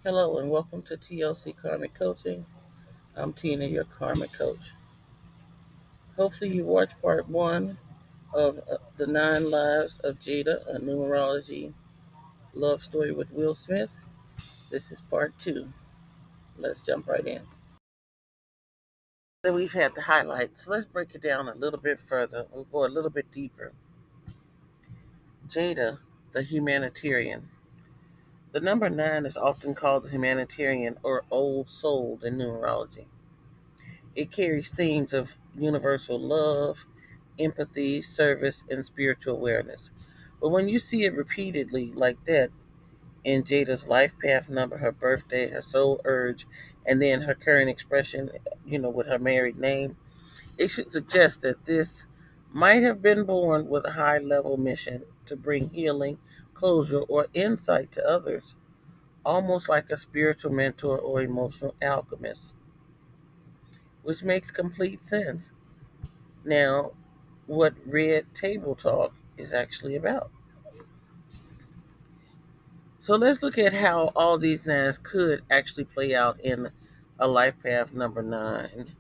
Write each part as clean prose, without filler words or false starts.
Hello and welcome to TLC Karmic Coaching. I'm Tina, your karmic coach. Hopefully, you watched part one of the 9 Lives of Jada, a numerology love story with Will Smith. This is part two. Let's jump right in. Then we've had the highlights. Let's break it down a little bit further. We'll go a little bit deeper. Jada, the humanitarian. The number 9 is often called the humanitarian or old soul in numerology. It carries themes of universal love, empathy, service, and spiritual awareness. But when you see it repeatedly like that in Jada's life path number, her birthday, her soul urge, and then her current expression, with her married name, it should suggest that this might have been born with a high level mission to bring healing, closure, or insight to others, almost like a spiritual mentor or emotional alchemist, which makes complete sense. Now, what Red Table Talk is actually about. So let's look at how all these nines could actually play out in a life path number 9,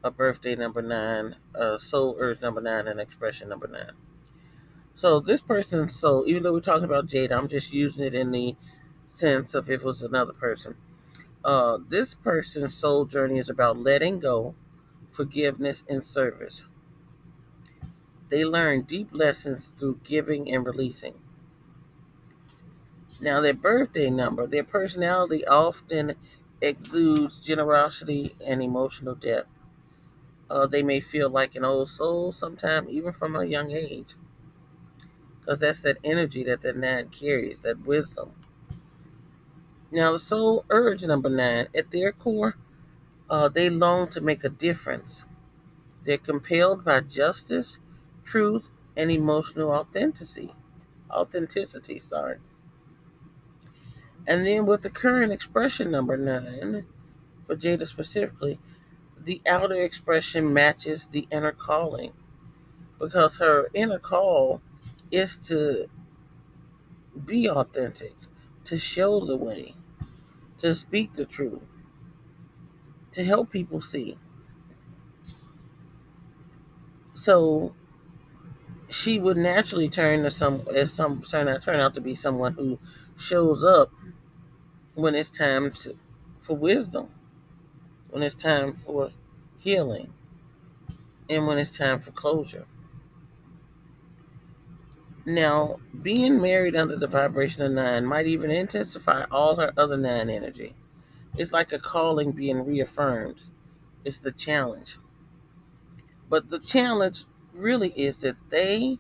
a birthday number 9, a soul urge number 9, and expression number 9. So this person's soul, even though we're talking about Jada, I'm just using it in the sense of if it was another person. This person's soul journey is about letting go, forgiveness, and service. They learn deep lessons through giving and releasing. Now, their birthday number, their personality often exudes generosity and emotional depth. They may feel like an old soul sometime, even from a young age, because that's that energy that the 9 carries, that wisdom. Now, the soul urge number 9, at their core, they long to make a difference. They're compelled by justice, truth, and emotional authenticity. Authenticity, sorry. And then with the current expression number 9, for Jada specifically, the outer expression matches the inner calling because her inner call is to be authentic, to show the way, to speak the truth, to help people see. So she would naturally turn out to be someone who shows up when it's time for wisdom, when it's time for healing, and when it's time for closure. Now, being married under the vibration of 9 might even intensify all her other 9 energy. It's like a calling being reaffirmed. It's the challenge. But the challenge really is that they,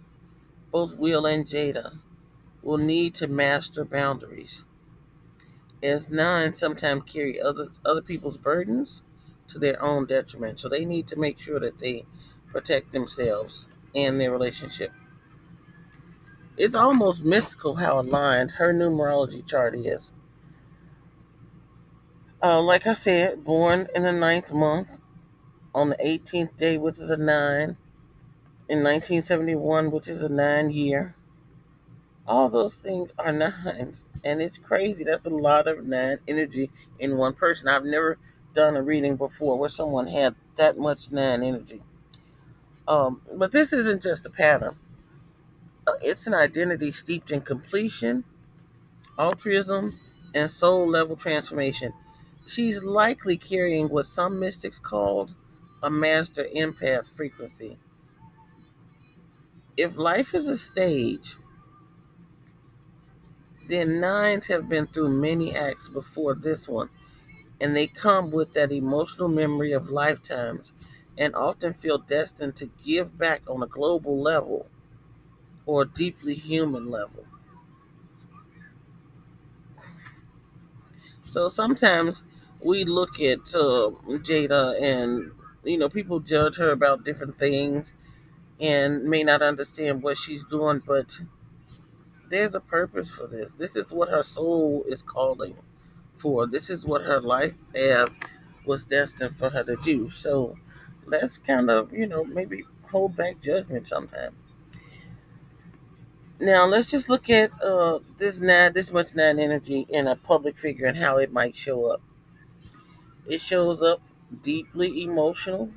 both Will and Jada, will need to master boundaries. As 9 sometimes carry other people's burdens to their own detriment. So they need to make sure that they protect themselves and their relationship. It's almost mystical how aligned her numerology chart is. Like I said, born in the ninth month on the 18th day, which is a 9, in 1971, which is a 9 year. All those things are nines. And it's crazy. That's a lot of 9 energy in one person. I've never done a reading before where someone had that much 9 energy. But this isn't just a pattern, it's an identity steeped in completion, altruism, and soul level transformation. She's likely carrying what some mystics called a master empath frequency. If life is a stage, then nines have been through many acts before this one, and they come with that emotional memory of lifetimes and often feel destined to give back on a global level or a deeply human level. So sometimes we look at Jada and people judge her about different things and may not understand what she's doing, but there's a purpose for this. This is what her soul is calling for. This is what her life path was destined for her to do. So let's kind of, maybe hold back judgment sometime. Now let's just look at this much nine energy in a public figure and how it might show up. It shows up deeply emotional,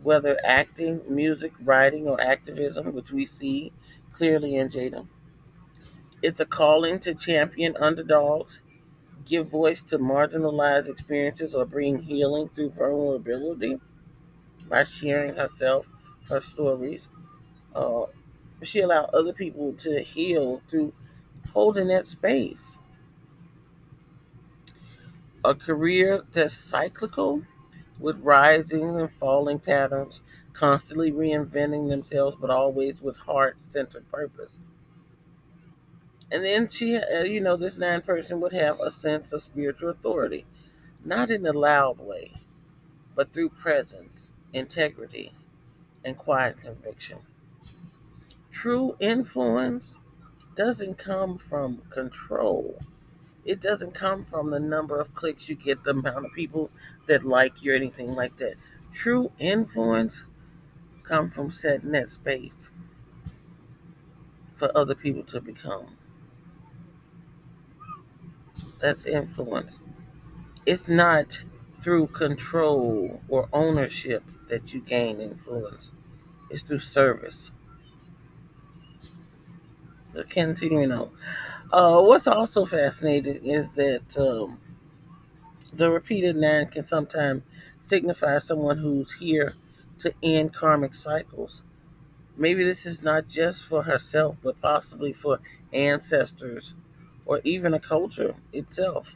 whether acting, music, writing, or activism, which we see clearly in Jada. It's a calling to champion underdogs, give voice to marginalized experiences, or bring healing through vulnerability by sharing herself, her stories. Uh, she allowed other people to heal through holding that space. A career that's cyclical with rising and falling patterns, constantly reinventing themselves, but always with heart centered purpose. And then this nine person would have a sense of spiritual authority, not in a loud way, but through presence, integrity, and quiet conviction. True influence doesn't come from control. It doesn't come from the number of clicks you get, the amount of people that like you, or anything like that. True influence comes from setting that space for other people to become. That's influence. It's not through control or ownership that you gain influence. It's through service. So continuing on. What's also fascinating is that the repeated nine can sometimes signify someone who's here to end karmic cycles. Maybe this is not just for herself, but possibly for ancestors or even a culture itself.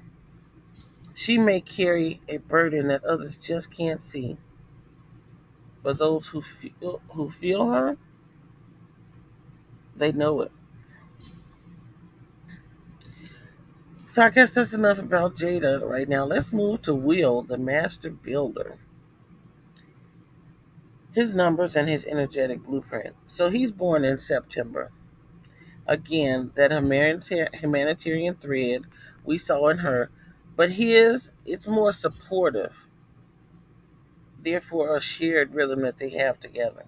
She may carry a burden that others just can't see, but those who feel her, they know it. So I guess that's enough about Jada right now. Let's move to Will, the master builder. His numbers and his energetic blueprint. So he's born in September. Again, that humanitarian thread we saw in her, but his it's more supportive, therefore a shared rhythm that they have together.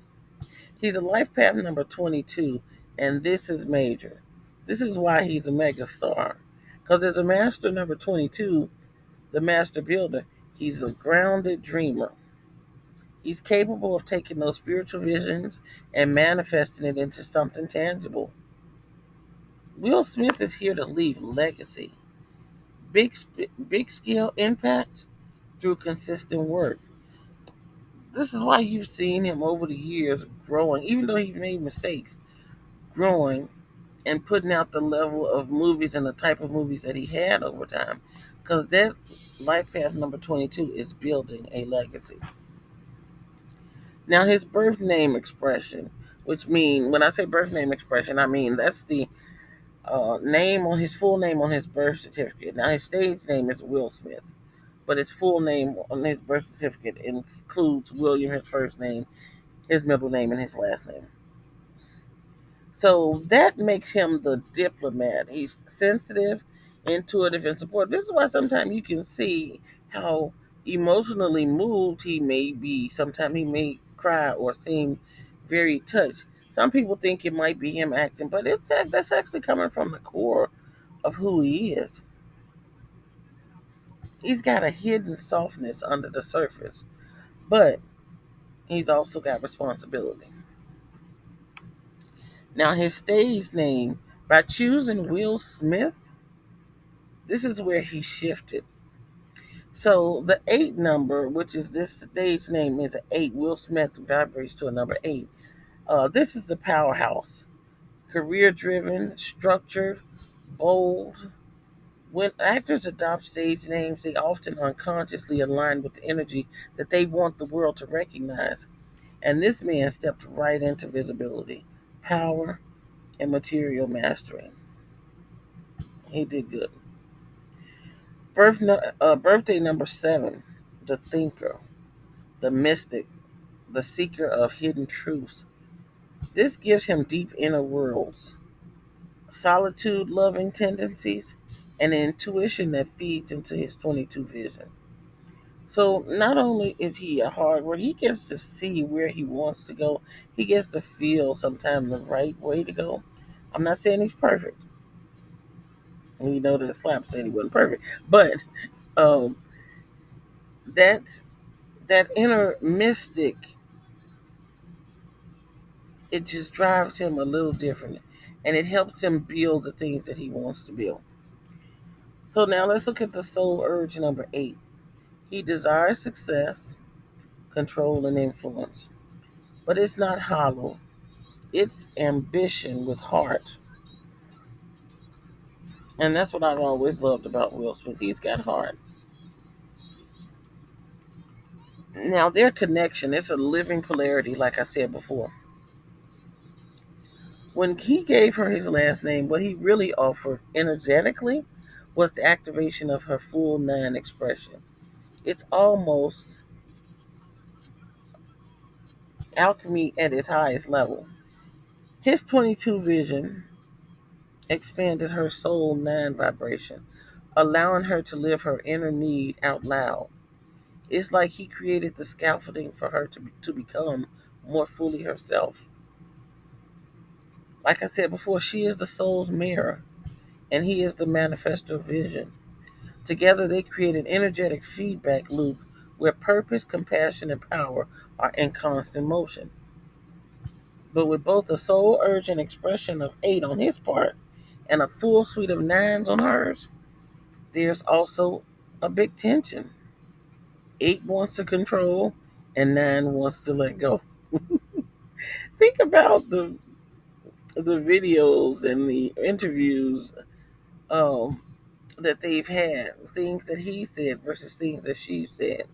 He's a life path number 22, and this is major. This is why he's a mega star. Because as a master number 22, the master builder, he's a grounded dreamer. He's capable of taking those spiritual visions and manifesting it into something tangible. Will Smith is here to leave legacy, big scale impact through consistent work. This is why you've seen him over the years growing, even though he's made mistakes, growing and putting out the level of movies and the type of movies that he had over time. Because that life path number 22 is building a legacy. Now, his birth name expression, which mean when I say birth name expression, I mean that's the name on his full name on his birth certificate. Now, his stage name is Will Smith, but his full name on his birth certificate includes William, his first name, his middle name, and his last name. So that makes him the diplomat. He's sensitive, intuitive, and supportive. This is why sometimes you can see how emotionally moved he may be. Sometimes he may cry or seem very touched. Some people think it might be him acting, but that's actually coming from the core of who he is. He's got a hidden softness under the surface, but he's also got responsibility. Now, his stage name, by choosing Will Smith, this is where he shifted. So the eight number, which is this stage name, is an eight. Will Smith vibrates to a number eight. This is the powerhouse, career driven, structured, bold. When actors adopt stage names, they often unconsciously align with the energy that they want the world to recognize. And this man stepped right into visibility, power, and material mastery. He did good. Birthday number 7, the thinker, the mystic, the seeker of hidden truths. This gives him deep inner worlds, solitude loving tendencies, and an intuition that feeds into his 22 vision. So not only is he a hard worker, he gets to see where he wants to go. He gets to feel sometimes the right way to go. I'm not saying he's perfect. We know that Slap said he wasn't perfect, but um, that that inner mystic, it just drives him a little different, and it helps him build the things that he wants to build. So now let's look at the soul urge number 8. He desires success, control, and influence, but it's not hollow. It's ambition with heart. And that's what I've always loved about Will Smith. He's got heart. Now, their connection, it's a living polarity, like I said before. When he gave her his last name, what he really offered energetically was the activation of her full nine expression. It's almost alchemy at its highest level. His 22 vision expanded her soul nine vibration, allowing her to live her inner need out loud. It's like he created the scaffolding for her to become more fully herself. Like I said before, she is the soul's mirror, and he is the manifesto vision. Together, they create an energetic feedback loop where purpose, compassion, and power are in constant motion. But with both a soul urge and expression of 8 on his part and a full suite of nines on hers, there's also a big tension. 8 wants to control, and 9 wants to let go. Think about the videos and the interviews um, that they've had, things that he said versus things that she said.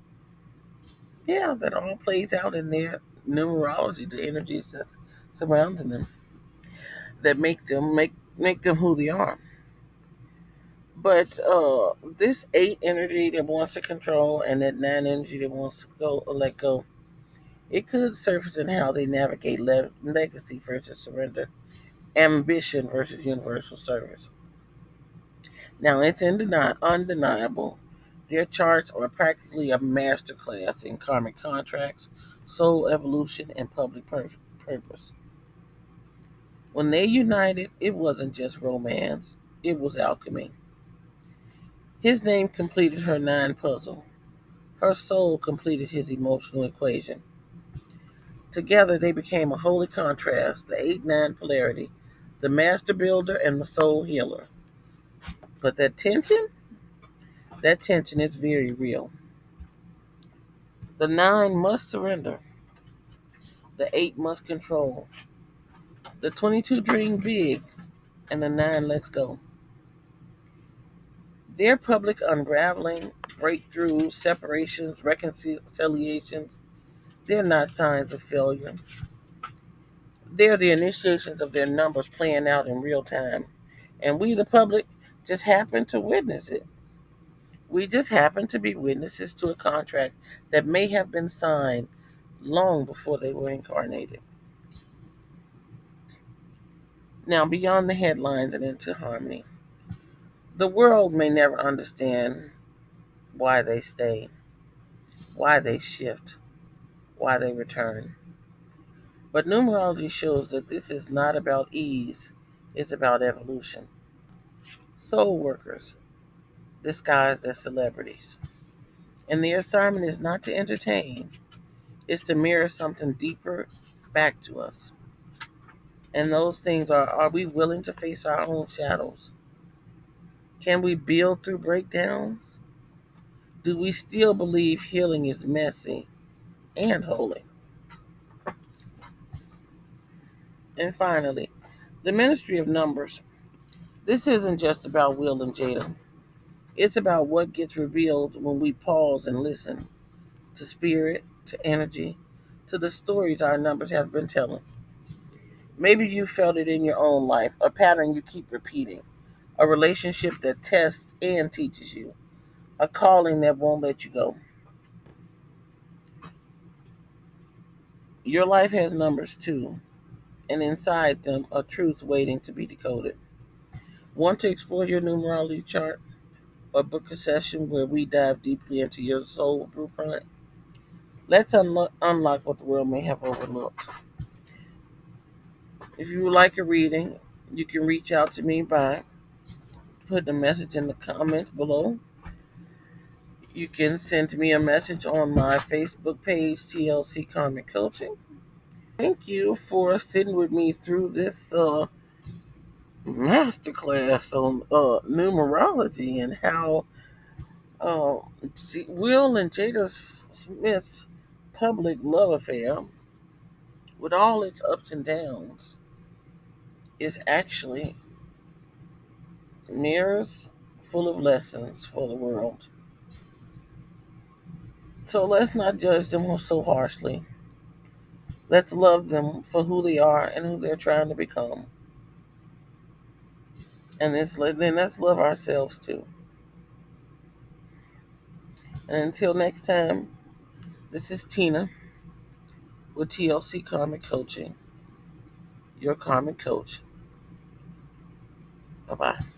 Yeah, that all plays out in their numerology, the energies that's surrounding them that make them who they are. But this 8 energy that wants to control and that 9 energy that wants to go let go, it could surface in how they navigate legacy versus surrender, ambition versus universal service. Now, it's undeniable. Their charts are practically a masterclass in karmic contracts, soul evolution, and public purpose. When they united, it wasn't just romance, it was alchemy. His name completed her nine puzzle. Her soul completed his emotional equation. Together, they became a holy contrast, the 8-9 polarity, the master builder and the soul healer. But that tension is very real. The 9 must surrender. The 8 must control. The 22 dream big, and the 9 lets go. Their public unraveling, breakthroughs, separations, reconciliations, they're not signs of failure. They're the initiations of their numbers playing out in real time. And we, the public, just happen to witness it. We just happen to be witnesses to a contract that may have been signed long before they were incarnated. Now, beyond the headlines and into harmony, the world may never understand why they stay, why they shift, why they return. But numerology shows that this is not about ease, it's about evolution. Soul workers, disguised as celebrities. And their assignment is not to entertain, it's to mirror something deeper back to us. And those things are we willing to face our own shadows? Can we build through breakdowns? Do we still believe healing is messy and holy? And finally, the ministry of numbers. This isn't just about Will and Jada. It's about what gets revealed when we pause and listen to spirit, to energy, to the stories our numbers have been telling. Maybe you felt it in your own life, a pattern you keep repeating, a relationship that tests and teaches you, a calling that won't let you go. Your life has numbers too, and inside them, a truth waiting to be decoded. Want to explore your numerology chart? or book a session where we dive deeply into your soul blueprint. Let's unlock what the world may have overlooked. If you would like a reading, you can reach out to me by putting a message in the comments below. You can send me a message on my Facebook page, TLC Karmic Coaching. Thank you for sitting with me through this masterclass on numerology and how uh, Will and Jada Smith's public love affair, with all its ups and downs, is actually mirrors full of lessons for the world. So let's not judge them so harshly. Let's love them for who they are and who they're trying to become. And then let's love ourselves too. And until next time, this is Tina with TLC Karmic Coaching, your karmic coach. Bye bye.